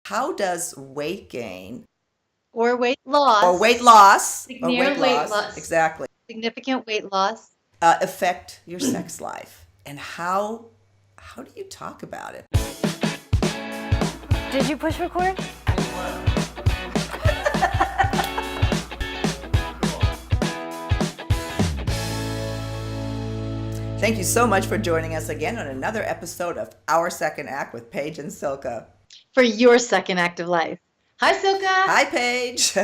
How does weight gain or weight or weight loss, loss or near weight weight loss loss, exactly significant weight loss. affect your sex life, and how do you talk about it? Did you push record? Thank you so much for joining us again on another episode of Our Second Act with Paige and Silka. For your second act of life. Hi, Silka. Hi, Paige.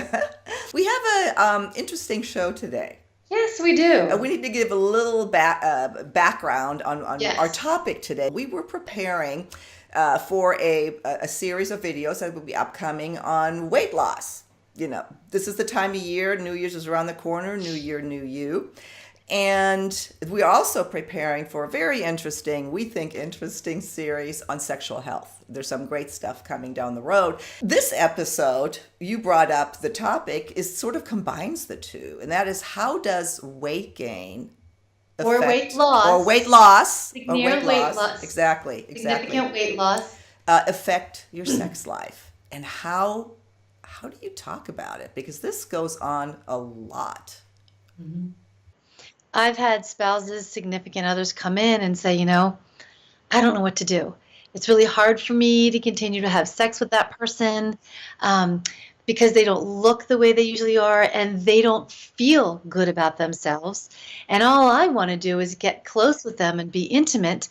We have a interesting show today. Yes, we do. We need to give a little background on our Yes. topic today. We were preparing for a series of videos that will be upcoming on weight loss. You know, this is the time of year, New Year's is around the corner, New Year, New You. And we're also preparing for a very interesting, we think interesting series on sexual health. There's some great stuff coming down the road. This episode, you brought up the topic, is sort of combines the two. And that is, how does weight gain Or affect, weight loss. or weight loss, or Near weight weight loss, loss. exactly, Significant weight loss. affect your sex life? And how do you talk about it? Because this goes on a lot. I've had spouses, significant others come in and say, I don't know what to do. It's really hard for me to continue to have sex with that person because they don't look the way they usually are and they don't feel good about themselves. And all I want to do is get close with them and be intimate.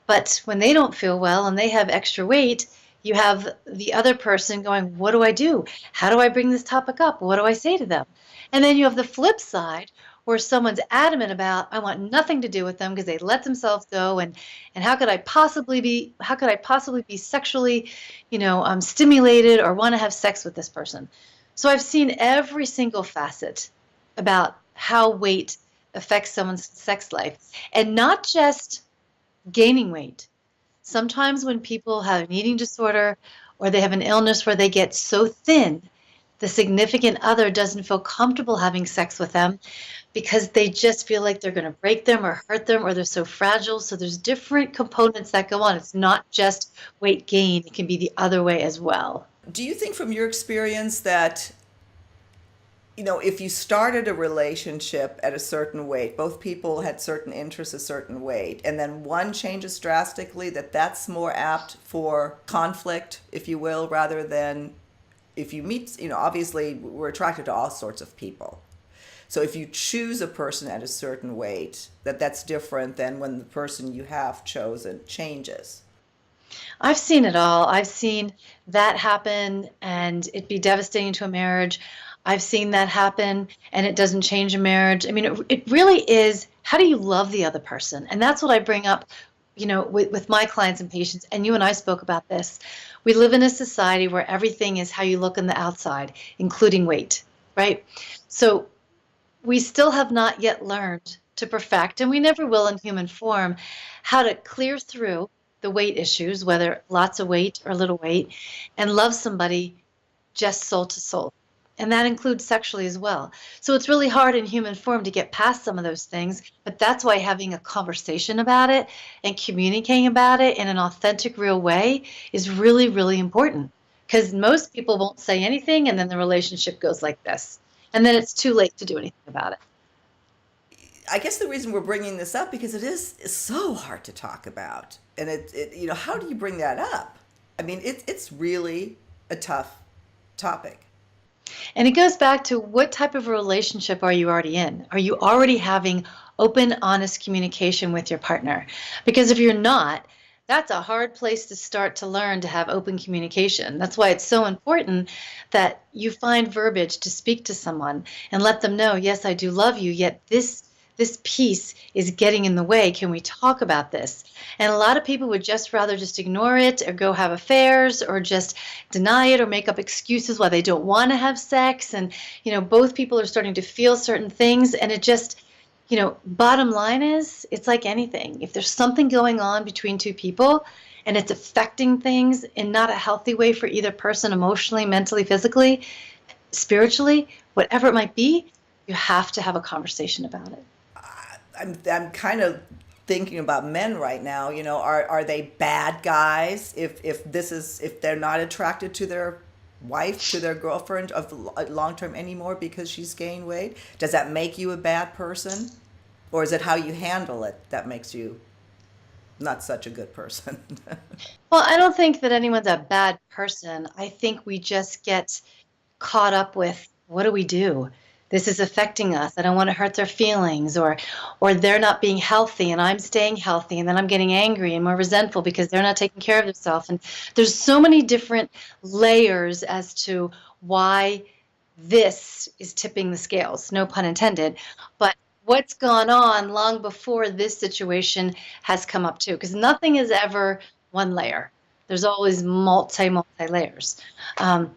But when they don't feel well and they have extra weight, you have the other person going, what do I do? How do I bring this topic up? What do I say to them? And then you have the flip side where someone's adamant about, I want nothing to do with them because they let themselves go, and how could I possibly be sexually, stimulated or want to have sex with this person? So I've seen every single facet about how weight affects someone's sex life, and not just gaining weight. Sometimes when people have an eating disorder or they have an illness where they get so thin, the significant other doesn't feel comfortable having sex with them because they just feel like they're going to break them or hurt them, or they're so fragile. So there's different components that go on. It's not just weight gain. It can be the other way as well. Do you think from your experience that, if you started a relationship at a certain weight, both people had certain interests, a certain weight, and then one changes drastically, that's more apt for conflict, if you will, rather than if you meet, obviously we're attracted to all sorts of people. So if you choose a person at a certain weight, that's different than when the person you have chosen changes. I've seen it all. I've seen that happen and it be devastating to a marriage. I've seen that happen and it doesn't change a marriage. I mean, it really is, how do you love the other person? And that's what I bring up, with my clients and patients. And you and I spoke about this. We live in a society where everything is how you look on the outside, including weight, right? So we still have not yet learned to perfect, and we never will in human form, how to clear through the weight issues, whether lots of weight or little weight, and love somebody just soul to soul. And that includes sexually as well. So it's really hard in human form to get past some of those things, but that's why having a conversation about it and communicating about it in an authentic, real way is really, really important. Because most people won't say anything, and then the relationship goes like this. And then it's too late to do anything about it. I guess the reason we're bringing this up because it's so hard to talk about, and how do you bring that up? I mean, it's really a tough topic. And it goes back to, what type of a relationship are you already in? Are you already having open, honest communication with your partner? Because if you're not, that's a hard place to start to learn to have open communication. That's why it's so important that you find verbiage to speak to someone and let them know, yes, I do love you, yet this piece is getting in the way. Can we talk about this? And a lot of people would just rather just ignore it or go have affairs or just deny it or make up excuses why they don't want to have sex. And, both people are starting to feel certain things, and it just, bottom line is, it's like anything. If there's something going on between two people and it's affecting things in not a healthy way for either person, emotionally, mentally, physically, spiritually, whatever it might be, you have to have a conversation about it. I'm kind of thinking about men right now, are they bad guys if they're not attracted to their wife, to their girlfriend of long term anymore because she's gained weight? Does that make you a bad person? Or is it how you handle it that makes you not such a good person? Well, I don't think that anyone's a bad person. I think we just get caught up with, what do we do? This is affecting us. I don't want to hurt their feelings, or they're not being healthy and I'm staying healthy, and then I'm getting angry and more resentful because they're not taking care of themselves. And there's so many different layers as to why this is tipping the scales, no pun intended. But what's gone on long before this situation has come up too, because nothing is ever one layer. There's always multi layers. Um,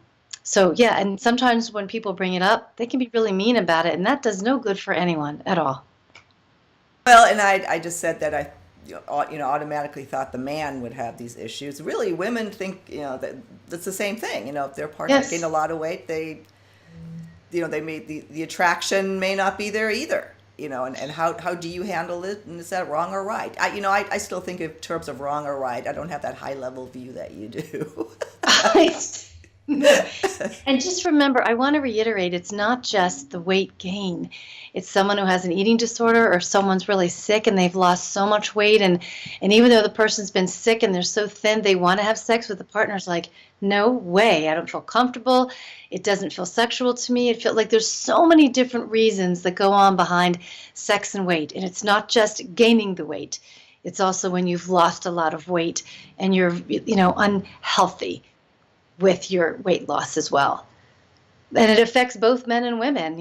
so yeah, and sometimes when people bring it up, they can be really mean about it, and that does no good for anyone at all. Well, and I just said that I automatically thought the man would have these issues. Really, women think that that's the same thing. If their partner gained a Yes. lot of weight, they may the attraction may not be there either. And how do you handle it? And is that wrong or right? I still think in terms of wrong or right. I don't have that high level view that you do. And just remember, I want to reiterate, it's not just the weight gain. It's someone who has an eating disorder, or someone's really sick and they've lost so much weight. And even though the person's been sick and they're so thin, they want to have sex with the partner's like, no way, I don't feel comfortable. It doesn't feel sexual to me. It feels like there's so many different reasons that go on behind sex and weight. And it's not just gaining the weight. It's also when you've lost a lot of weight and you're, unhealthy with your weight loss as well. And it affects both men and women.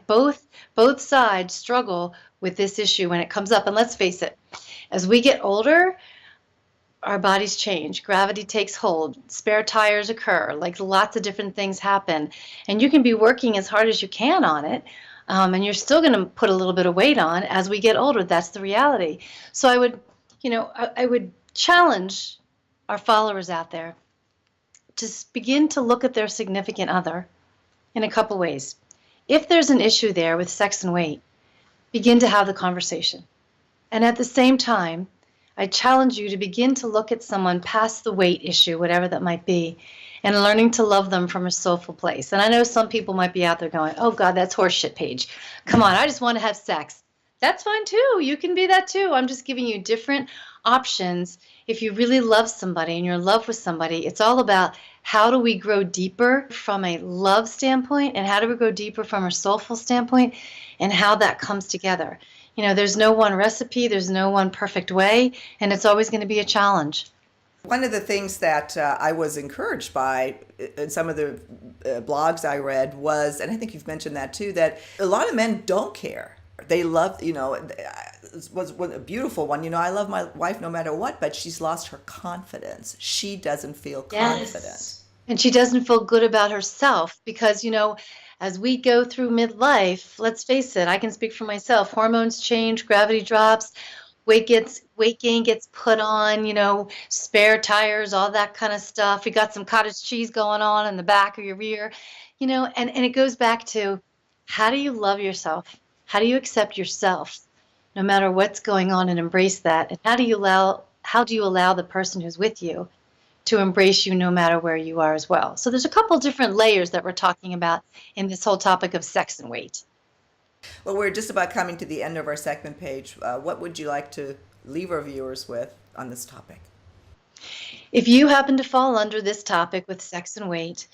Both sides struggle with this issue when it comes up. And let's face it, as we get older, our bodies change, gravity takes hold, spare tires occur, like lots of different things happen. And you can be working as hard as you can on it, and you're still going to put a little bit of weight on as we get older. That's the reality. So I would challenge our followers out there to begin to look at their significant other in a couple ways. If there's an issue there with sex and weight, begin to have the conversation. And at the same time, I challenge you to begin to look at someone past the weight issue, whatever that might be, and learning to love them from a soulful place. And I know some people might be out there going, oh God, that's horseshit, Paige. Come on, I just want to have sex. That's fine too. You can be that too. I'm just giving you different options. If you really love somebody and you're in love with somebody, it's all about how do we grow deeper from a love standpoint, and how do we grow deeper from a soulful standpoint, and how that comes together. There's no one recipe, there's no one perfect way, and it's always going to be a challenge. One of the things that I was encouraged by in some of the blogs I read was, and I think you've mentioned that too, that a lot of men don't care. They love, it was a beautiful one. I love my wife no matter what, but she's lost her confidence. She doesn't feel confident. Yes. And she doesn't feel good about herself because, as we go through midlife, let's face it, I can speak for myself. Hormones change, gravity drops, weight gain gets put on, spare tires, all that kind of stuff. You got some cottage cheese going on in the back of your rear, and it goes back to, how do you love yourself? How do you accept yourself no matter what's going on and embrace that? And how do you allow the person who's with you to embrace you no matter where you are as well? So there's a couple different layers that we're talking about in this whole topic of sex and weight. Well, we're just about coming to the end of our segment, Paige. What would you like to leave our viewers with on this topic? If you happen to fall under this topic with sex and weight,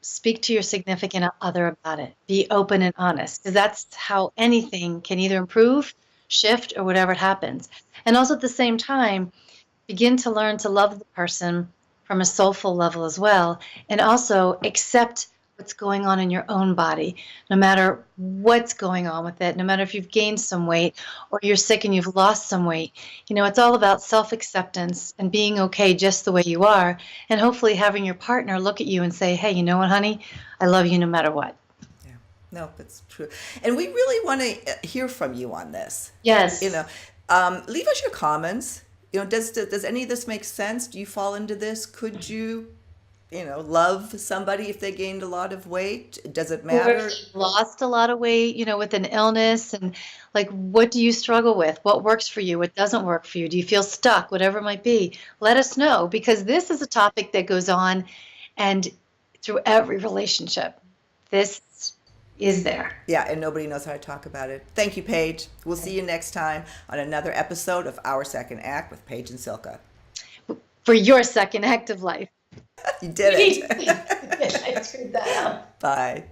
speak to your significant other about it. Be open and honest, because that's how anything can either improve, shift, or whatever happens. And also at the same time, begin to learn to love the person from a soulful level as well, and also accept what's going on in your own body, no matter what's going on with it, no matter if you've gained some weight or you're sick and you've lost some weight. It's all about self-acceptance and being okay just the way you are, and hopefully having your partner look at you and say, hey, you know what, honey, I love you no matter what. Yeah, no, that's true. And we really want to hear from you on this. Yes. Leave us your comments. Does any of this make sense? Do you fall into this? Could you love somebody if they gained a lot of weight? Does it Or matter? if you lost a lot of weight, with an illness, and like, what do you struggle with? What works for you? What doesn't work for you? Do you feel stuck? Whatever it might be, let us know, because this is a topic that goes on and through every relationship. This is there. Yeah, and nobody knows how to talk about it. Thank you, Paige. We'll see you next time on another episode of Our Second Act with Paige and Silka. For your second act of life. You did it. I screwed that up. Bye.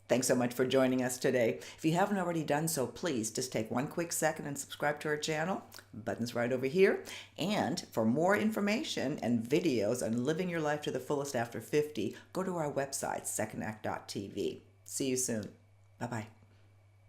Thanks so much for joining us today. If you haven't already done so, please just take one quick second and subscribe to our channel. Button's right over here. And for more information and videos on living your life to the fullest after 50, go to our website, secondact.tv. See you soon. Bye-bye.